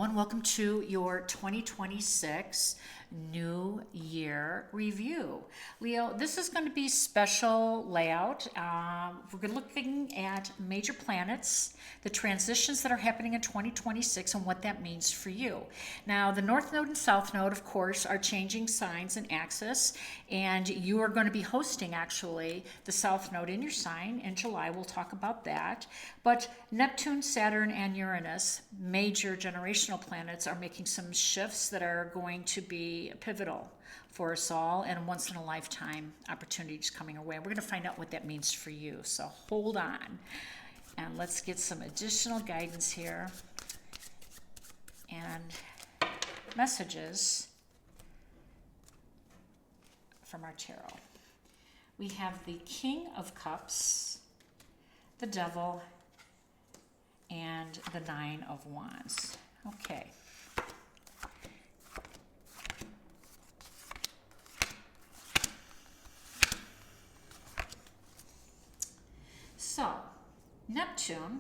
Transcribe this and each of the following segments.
And welcome to your 2026 New Year review. Leo, this is going to be special layout. We're looking at major planets, the transitions that are happening in 2026 and what that means for you. Now, the North Node and South Node, of course, are changing signs and axis, and you are going to be hosting actually the South Node in your sign in July. We'll talk about that. But Neptune, Saturn, and Uranus, major generational planets, are making some shifts that are going to be pivotal for us all and once in a lifetime opportunities coming our way. We're going to find out what that means for you. So hold on and let's get some additional guidance here and messages from our tarot. We have the King of Cups, the Devil, and the Nine of Wands. Okay. So, Neptune,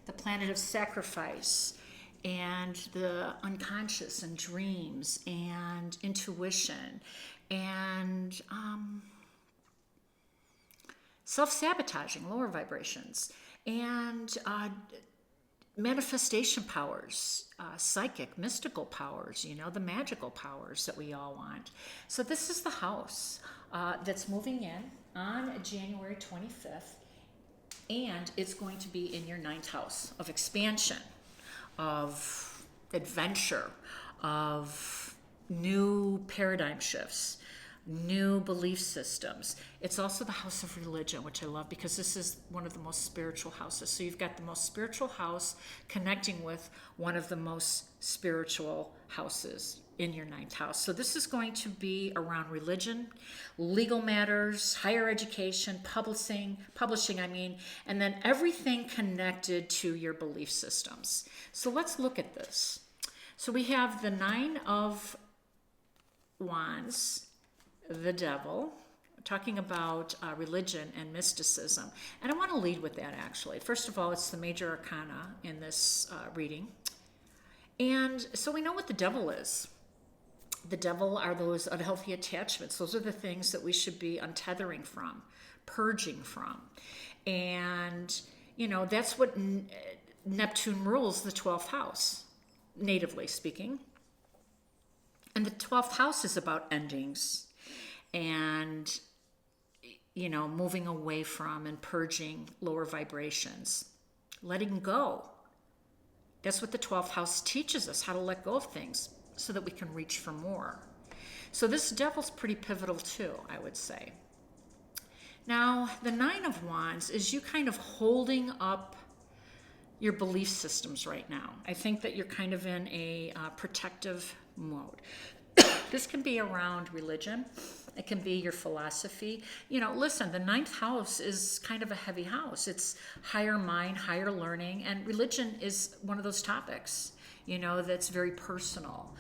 the planet of sacrifice and the unconscious and dreams and intuition and self-sabotaging, lower vibrations, and manifestation powers, psychic, mystical powers, the magical powers that we all want. So this is the house that's moving in on January 25th, and it's going to be in your ninth house of expansion, of adventure, of new paradigm shifts, new belief systems. It's also the house of religion, which I love because this is one of the most spiritual houses. So you've got the most spiritual house connecting with one of the most spiritual houses in your ninth house. So this is going to be around religion, legal matters, higher education, publishing, and then everything connected to your belief systems. So let's look at this. So we have the Nine of Wands, the Devil, talking about religion and mysticism. And I want to lead with that, actually. First of all, it's the major arcana in this reading. And so we know what the devil is. The devil are those unhealthy attachments. Those are the things that we should be untethering from, purging from. And, that's what Neptune rules, the 12th house, natively speaking. And the 12th house is about endings and, moving away from and purging lower vibrations, letting go. That's what the 12th house teaches us, how to let go of things so that we can reach for more. So this devil's pretty pivotal too, I would say. Now, the Nine of Wands is you kind of holding up your belief systems right now. I think that you're kind of in a protective mode. This can be around religion. It can be your philosophy. Listen, the ninth house is kind of a heavy house. It's higher mind, higher learning, and religion is one of those topics, that's very personal.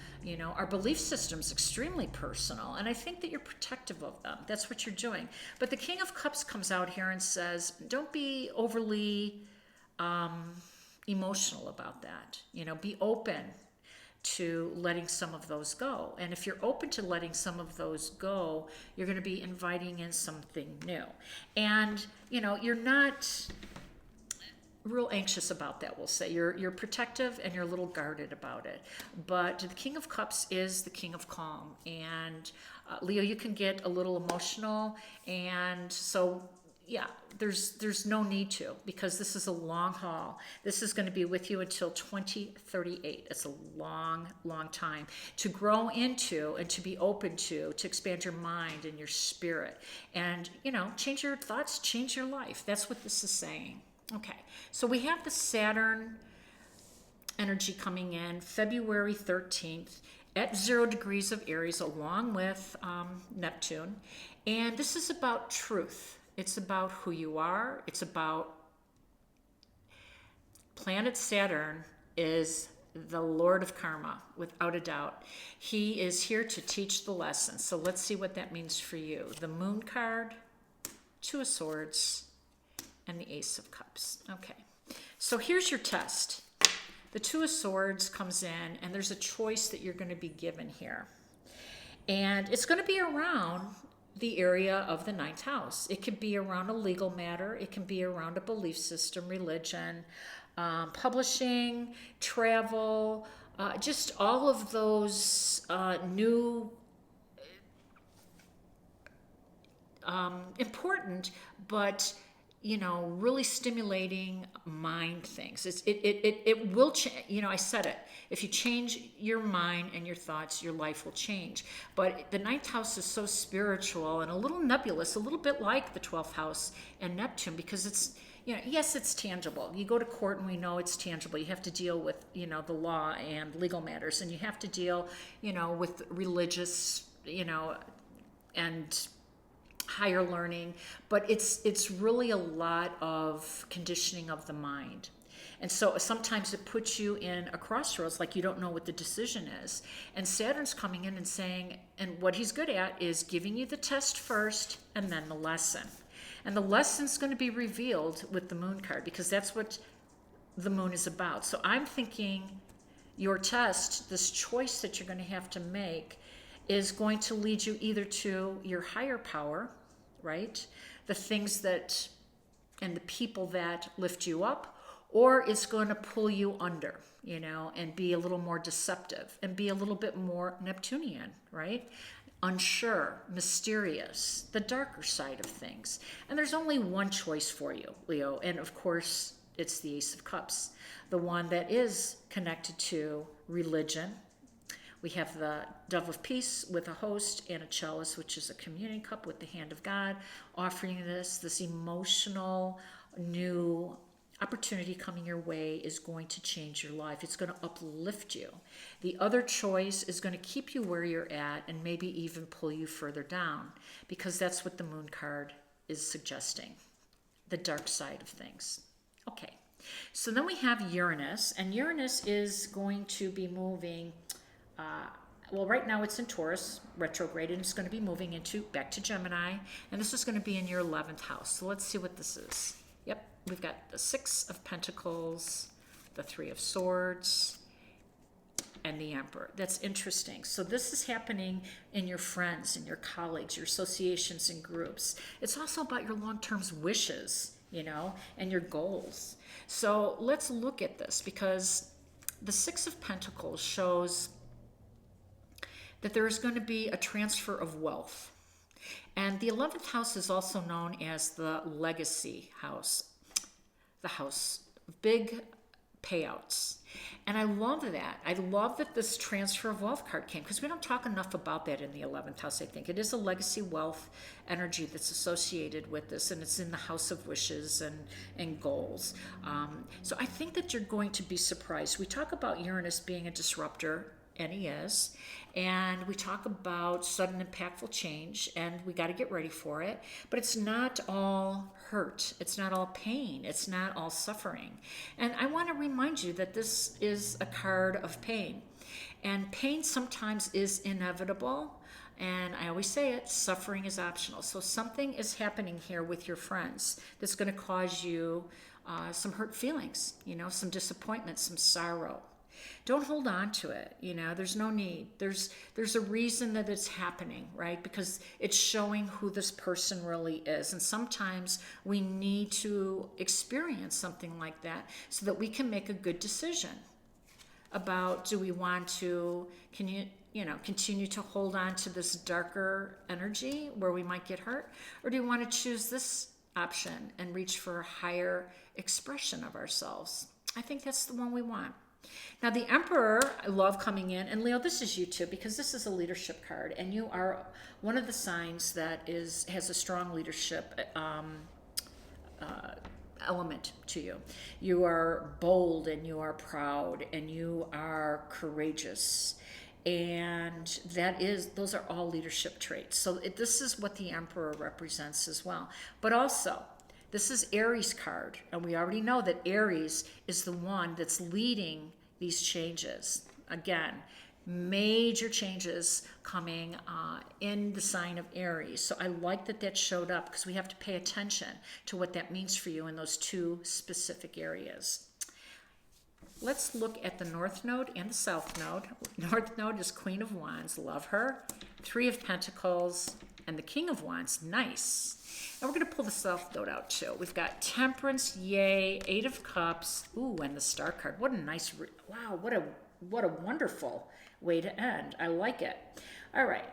Our belief system's extremely personal, and I think that you're protective of them. That's what you're doing. But the King of Cups comes out here and says, don't be overly emotional about that. Be open to letting some of those go. And if you're open to letting some of those go, you're going to be inviting in something new. And, you're not real anxious about that, we'll say. You're protective and you're a little guarded about it. But the King of Cups is the King of Calm. And Leo, you can get a little emotional. And so, yeah, there's no need to, because this is a long haul. This is going to be with you until 2038. It's a long, long time to grow into and to be open to expand your mind and your spirit. And, change your thoughts, change your life. That's what this is saying. Okay, so we have the Saturn energy coming in February 13th at 0 degrees of Aries, along with Neptune. And this is about truth. It's about who you are. It's about planet Saturn is the Lord of Karma, without a doubt. He is here to teach the lesson. So let's see what that means for you. The Moon card, Two of Swords, and the Ace of Cups. Okay, so here's your test. The Two of Swords comes in, and there's a choice that you're going to be given here. And it's going to be around the area of the ninth house. It could be around a legal matter. It can be around a belief system, religion, publishing, travel, just all of those new, important, but really stimulating mind things. It will change. I said it. If you change your mind and your thoughts, your life will change. But the ninth house is so spiritual and a little nebulous, a little bit like the 12th house and Neptune, because it's, yes, it's tangible. You go to court and we know it's tangible. You have to deal with, the law and legal matters, and you have to deal, with religious, and higher learning, but it's really a lot of conditioning of the mind. And so sometimes it puts you in a crossroads, like you don't know what the decision is. And Saturn's coming in and saying, and what he's good at is giving you the test first and then the lesson. And the lesson's going to be revealed with the moon card, because that's what the moon is about. So I'm thinking your test, this choice that you're going to have to make, is going to lead you either to your higher power, right? The things that, and the people that lift you up, or it's going to pull you under, and be a little more deceptive and be a little bit more Neptunian, right? Unsure, mysterious, the darker side of things. And there's only one choice for you, Leo. And of course, it's the Ace of Cups, the one that is connected to religion. We have the Dove of Peace with a host and a chalice, which is a communion cup with the hand of God, offering this emotional new opportunity coming your way is going to change your life. It's going to uplift you. The other choice is going to keep you where you're at and maybe even pull you further down, because that's what the moon card is suggesting, the dark side of things. Okay, so then we have Uranus, and Uranus is going to be moving, well, right now it's in Taurus, retrograde, and it's going to be moving back to Gemini, and this is going to be in your 11th house. So let's see what this is. Yep, we've got the Six of Pentacles, the Three of Swords, and the Emperor. That's interesting. So this is happening in your friends and your colleagues, your associations and groups. It's also about your long-term wishes, and your goals. So let's look at this, because the Six of Pentacles shows that there is going to be a transfer of wealth. And the 11th house is also known as the legacy house, the house of big payouts. And I love that. I love that this transfer of wealth card came, because we don't talk enough about that in the 11th house, I think. It is a legacy wealth energy that's associated with this, and it's in the house of wishes and goals. So I think that you're going to be surprised. We talk about Uranus being a disruptor, and he is. And we talk about sudden impactful change, and we got to get ready for it. But it's not all hurt. It's not all pain. It's not all suffering. And I want to remind you that this is a card of pain. And pain sometimes is inevitable. And I always say it, suffering is optional. So something is happening here with your friends that's going to cause you some hurt feelings, some disappointment, some sorrow. Don't hold on to it. There's no need. There's a reason that it's happening, right? Because it's showing who this person really is. And sometimes we need to experience something like that so that we can make a good decision about, do we want to continue to hold on to this darker energy where we might get hurt? Or do we want to choose this option and reach for a higher expression of ourselves? I think that's the one we want. Now, the Emperor, I love coming in, and Leo, this is you too, because this is a leadership card, and you are one of the signs that has a strong leadership element to you. You are bold, and you are proud, and you are courageous, and those are all leadership traits. So this is what the Emperor represents as well. But also, this is Aries card, and we already know that Aries is the one that's leading these changes. Again, major changes coming in the sign of Aries. So I like that showed up, because we have to pay attention to what that means for you in those two specific areas. let's look at the North Node and the South Node. North Node is Queen of Wands, love her. Three of Pentacles and the King of Wands, nice. And we're going to pull the South Node out too. We've got Temperance, yay, Eight of Cups, ooh, and the Star card. What a nice, wow, what a wonderful way to end. I like it. All right.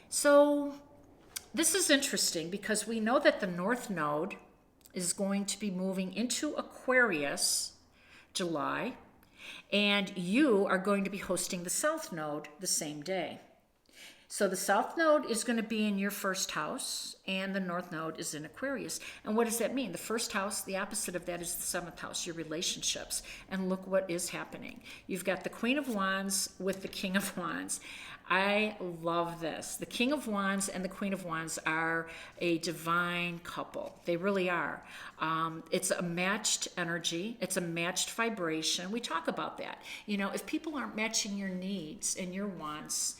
So this is interesting because we know that the North Node is going to be moving into Aquarius July, and you are going to be hosting the South Node the same day. So the South Node is going to be in your first house, and the North Node is in Aquarius. And what does that mean? The first house, the opposite of that is the seventh house, your relationships. And look what is happening. You've got the Queen of Wands with the King of Wands. I love this. The King of Wands and the Queen of Wands are a divine couple. They really are. It's a matched energy. It's a matched vibration. We talk about that. You know, if people aren't matching your needs and your wants,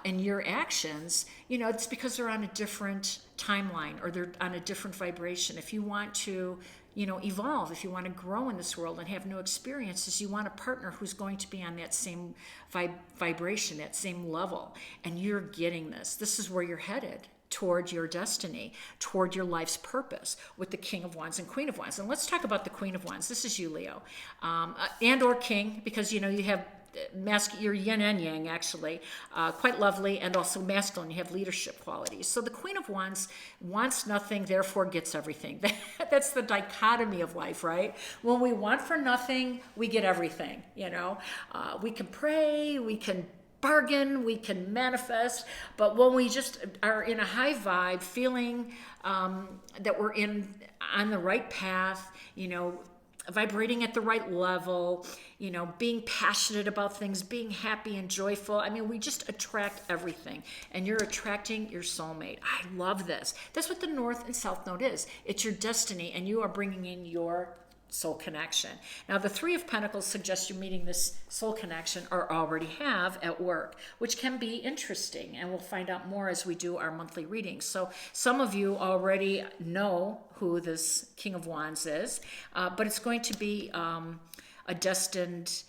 and your actions, you know, it's because they're on a different timeline or they're on a different vibration. If you want to, you know, evolve, if you want to grow in this world and have new experiences, you want a partner who's going to be on that same vibration, that same level. And you're getting this. This is where you're headed, toward your destiny, toward your life's purpose with the King of Wands and Queen of Wands. And let's talk about the Queen of Wands. This is you, Leo, and or King, because, you know, you have your yin and yang, actually, quite lovely, and also masculine. You have leadership qualities. So the Queen of Wands wants nothing, therefore gets everything. That's the dichotomy of life, right? When we want for nothing, we get everything. You know, we can pray, we can bargain, we can manifest, but when we just are in a high vibe, feeling that we're on the right path, you know, vibrating at the right level, you know, being passionate about things, being happy and joyful. I mean, we just attract everything, and you're attracting your soulmate. I love this. That's what the North and South Node is. It's your destiny, and you are bringing in your soul connection. Now, the Three of Pentacles suggests you're meeting this soul connection or already have at work, which can be interesting, and we'll find out more as we do our monthly readings. So some of you already know who this King of Wands is, but it's going to be a destined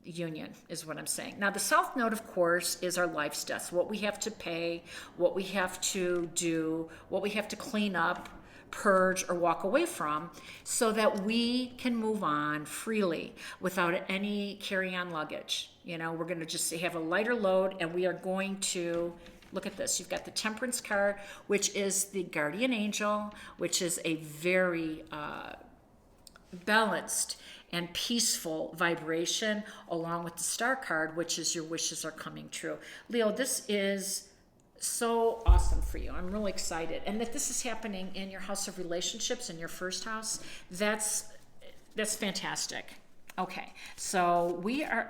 union is what I'm saying. Now, the South Node, of course, is our life's death, what we have to pay, what we have to do, what we have to clean up, purge, or walk away from, so that we can move on freely without any carry-on luggage. You know, we're going to just have a lighter load, and we are going to look at this. You've got the Temperance card, which is the guardian angel, which is a very balanced and peaceful vibration, along with the Star card, which is your wishes are coming true. Leo, this is so awesome for you. I'm really excited. And that this is happening in your house of relationships, in your first house, that's fantastic. Okay, so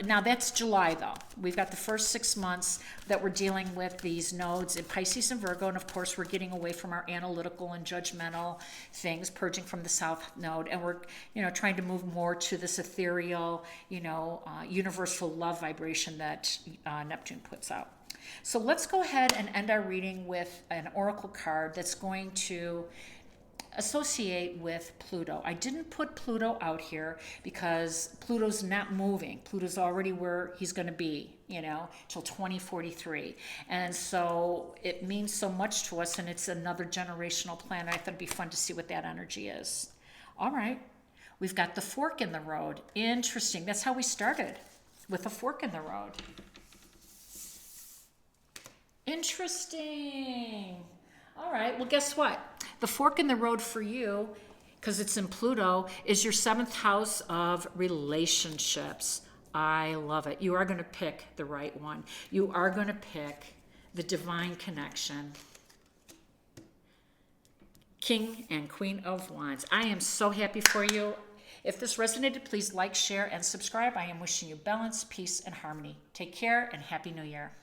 now that's July though. We've got the first 6 months that we're dealing with these nodes in Pisces and Virgo, and of course we're getting away from our analytical and judgmental things, purging from the South Node, and we're, you know, trying to move more to this ethereal, you know, universal love vibration that Neptune puts out. So let's go ahead and end our reading with an oracle card that's going to associate with Pluto. I didn't put Pluto out here because Pluto's not moving. Pluto's already where he's going to be, you know, till 2043. And so it means so much to us, and it's another generational planet. I thought it'd be fun to see what that energy is. All right. We've got the fork in the road. Interesting. That's how we started, with a fork in the road. Interesting. All right, well, guess what? The fork in the road for you, because it's in Pluto, is your 7th house of relationships. I love it. You are going to pick the right one. You are going to pick the divine connection. King and Queen of Wands. I am so happy for you. If this resonated, please like, share, and subscribe. I am wishing you balance, peace, and harmony. Take care, and Happy New Year.